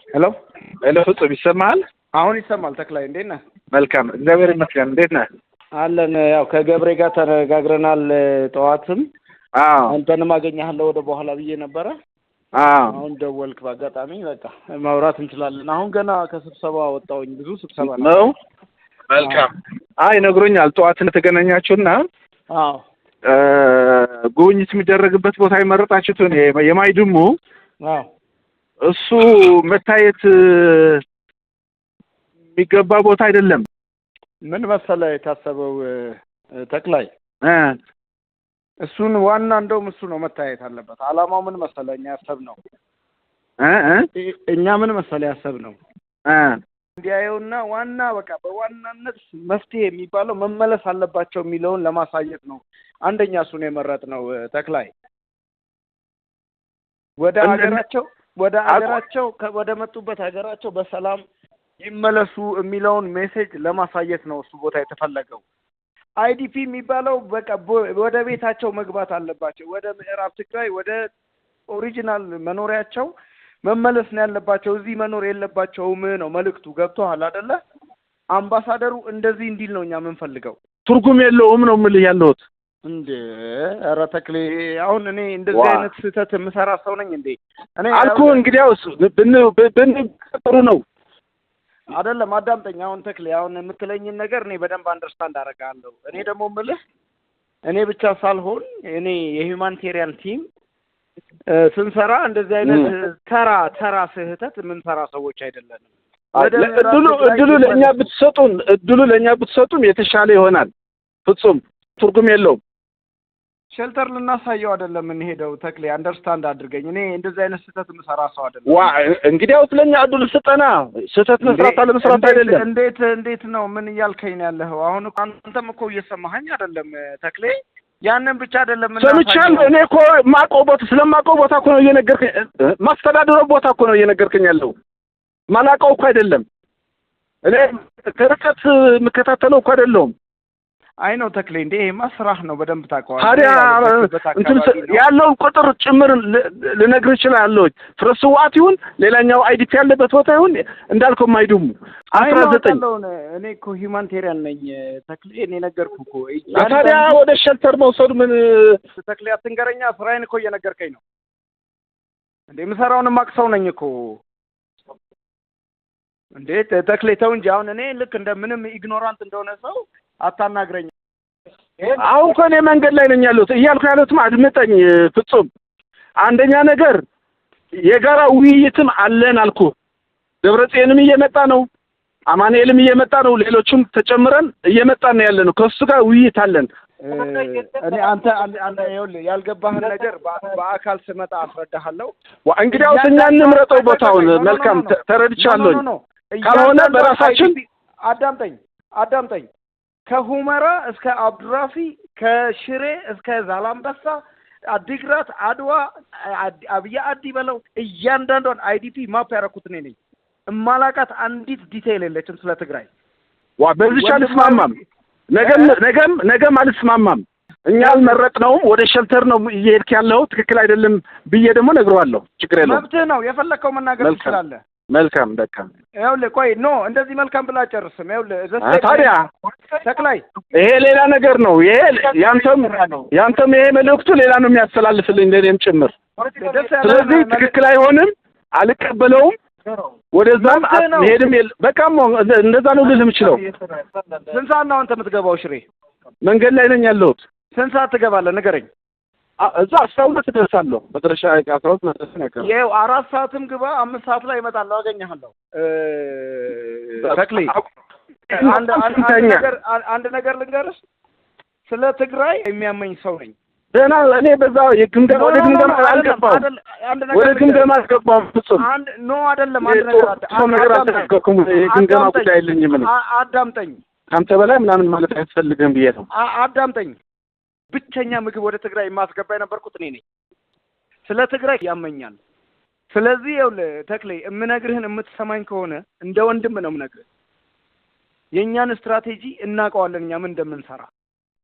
ሄሎ ፍጹም ይሰማል? አሁን ይሰማል። ተክላይ እንዴት ነህ? መልካም እግዚአብሔር ይመስገን። እንዴት ነህ? አለን። ያው ከገብሬ ጋር ተነጋግረናል። ጠዋትም አንተንም አገኘሃለሁ ወደ በኋላ ብዬ ነበረ። አሁን ደወልክ በአጋጣሚ በቃ ማውራት እንችላለን። አሁን ገና ከስብሰባ ወጣሁኝ። ብዙ ስብሰባ ነው። መልካም ነግሮኛል። ጠዋት ተገናኛችሁና ጉብኝት የሚደረግበት ቦታ የመረጣችሁት የማይድሙ እሱ መታየት የሚገባ ቦታ አይደለም። ምን መሰለህ የታሰበው ተክላይ እሱን ዋና እንደውም እሱ ነው መታየት አለበት። አላማው ምን መሰለህ እኛ ያሰብነው እኛ ምን መሰለህ ያሰብነው እንዲያየውና ዋና በቃ በዋናነት መፍትሄ የሚባለው መመለስ አለባቸው የሚለውን ለማሳየት ነው። አንደኛ እሱን የመረጥነው ተክላይ ወደ ሀገራቸው ወደ መጡበት ሀገራቸው በሰላም ይመለሱ የሚለውን ሜሴጅ ለማሳየት ነው እሱ ቦታ የተፈለገው። አይዲፒ የሚባለው በቃ ወደ ቤታቸው መግባት አለባቸው። ወደ ምዕራብ ትግራይ ወደ ኦሪጂናል መኖሪያቸው መመለስ ነው ያለባቸው። እዚህ መኖር የለባቸውም ነው መልእክቱ። ገብቶሃል አይደለ? አምባሳደሩ እንደዚህ እንዲል ነው እኛ የምንፈልገው። ትርጉም የለውም ነው የምልህ ያለሁት። እንዴ ኧረ ተክሌ አሁን እኔ እንደዚህ አይነት ስህተት የምሰራ ሰው ነኝ እንዴ? እኔ አልኩህ እንግዲያውስ ጥሩ ነው አይደለም። አዳምጠኝ። አሁን ተክሌ አሁን የምትለኝን ነገር እኔ በደንብ አንደርስታንድ አደርጋለሁ። እኔ ደግሞ የምልህ እኔ ብቻ ሳልሆን እኔ የሂውማኒቴሪያን ቲም ስንሰራ እንደዚህ አይነት ተራ ስህተት የምንሰራ ሰዎች አይደለንም። እድሉ ለእኛ ብትሰጡም የተሻለ ይሆናል። ፍጹም ትርጉም የለውም። ሼልተር ልናሳየው አይደለም የምንሄደው ተክሌ፣ አንደርስታንድ አድርገኝ። እኔ እንደዚህ አይነት ስህተት የምሰራ ሰው አይደለም። እንግዲያውስ ለእኛ እድሉ ስጠና። ስህተት መስራት አለመስራት አይደለም። እንዴት ነው? ምን እያልከኝ ነው ያለኸው? አሁን አንተም እኮ እየሰማኸኝ አይደለም ተክሌ። ያንን ብቻ አይደለም ሰምቻለሁ። እኔ እኮ ስለማውቀው ቦታ እኮ ነው እየነገርከኝ። ማስተዳደረው ቦታ እኮ ነው እየነገርከኝ ያለው። ማላውቀው እኮ አይደለም። እኔ ከርቀት የምከታተለው እኮ አይደለሁም። አይ ነው ተክሌ፣ እንዴ ማስራህ ነው በደንብ ታውቀዋለህ። ታዲያ ያለውን ቁጥር ጭምር ልነግርህ እችላለሁ። ፍረስዋት ይሁን ሌላኛው አይዲፒ ያለበት ቦታ ይሁን እንዳልከው ማይዱም 19 እኔ እኮ ሂውማኒቴሪያን ነኝ ተክሌ። እኔ ነገርኩህ እኮ። ታዲያ ወደ ሼልተር መውሰዱ ምን ተክሌ? አትንገረኛ። ስራዬን እኮ እየነገርከኝ ነው እንዴ? የምሰራውን ማቅሰው ነኝ እኮ እንዴ ተክሌ። ተው እንጂ አሁን እኔ ልክ እንደምንም ኢግኖራንት እንደሆነ ሰው አታናግረኝ። አሁን እኮ እኔ መንገድ ላይ ነኝ ያለሁት እያልኩ ያለሁትም አድምጠኝ ፍጹም። አንደኛ ነገር የጋራ ውይይትም አለን አልኩ። ደብረጽዮንም እየመጣ ነው፣ አማኑኤልም እየመጣ ነው፣ ሌሎችም ተጨምረን እየመጣን ነው ያለነው። ከእሱ ጋር ውይይት አለን። እኔ አንተ ይኸውልህ ያልገባህን ነገር በአካል ስመጣ አስረዳሃለሁ። እንግዲያውስ እኛ እንምረጠው ቦታውን። መልካም ተረድቻለሁ። ካልሆነ በራሳችን አዳምጠኝ። ከሁመራ እስከ አብዱራፊ፣ ከሽሬ እስከ ዛላምበሳ፣ አዲግራት፣ አድዋ፣ አብያ አዲ በለው እያንዳንዷን አይዲፒ ማፕ ያደረኩት እኔ ነኝ። እማላቃት አንዲት ዲቴይል የለችም ስለ ትግራይ። በዚህ አልስማማም። ነገም አልስማማም። እኛ አልመረጥነውም። ወደ ሼልተር ነው እየሄድክ ያለው። ትክክል አይደለም ብዬ ደግሞ ነግረዋለሁ። ችግር የለውም። መብትህ ነው። የፈለከው መናገር ትችላለህ። መልካም በቃ ይኸውልህ፣ ቆይ እንደዚህ መልካም ብላ ጨርስም። ይኸውልህ ታዲያ ተክላይ ይሄ ሌላ ነገር ነው። ይሄ ያንተም ይሄ መልእክቱ ሌላ ነው የሚያስተላልፍልኝ ለእኔም ጭምር። ስለዚህ ትክክል አይሆንም፣ አልቀበለውም። ወደዛም ሄድም በቃም እንደዛ ነው ልልህ የምችለው። ስንት ሰዓት ነው አንተ የምትገባው ሽሬ? መንገድ ላይ ነኝ ያለሁት። ስንት ሰዓት ትገባለህ ንገረኝ። እዛ 12 እደርሳለሁ። መድረሻ 12 መድረስ ነው። ይኸው 4 ሰዓትም ግባ 5 ሰዓት ላይ እመጣለሁ፣ አገኘሃለሁ። ተክሌ አንድ ነገር ልንገርህ፣ ስለ ትግራይ የሚያመኝ ሰው ነኝ። ደህና እኔ በዛ ወደ ግምገማ አልገባሁም። ፍጹም አይደለም። የግምገማ ጉዳይ የለኝም። አዳምጠኝ። ከአንተ በላይ ምናምን ማለት አያስፈልግም ብዬ ነው። አዳምጠኝ። ብቸኛ ምግብ ወደ ትግራይ የማስገባ የነበርኩት እኔ ነኝ። ስለ ትግራይ ያመኛል። ስለዚህ ይኸውልህ ተክሌ፣ የምነግርህን የምትሰማኝ ከሆነ እንደ ወንድም ነው የምነግርህ። የእኛን ስትራቴጂ እናውቀዋለን እኛ ምን እንደምንሰራ።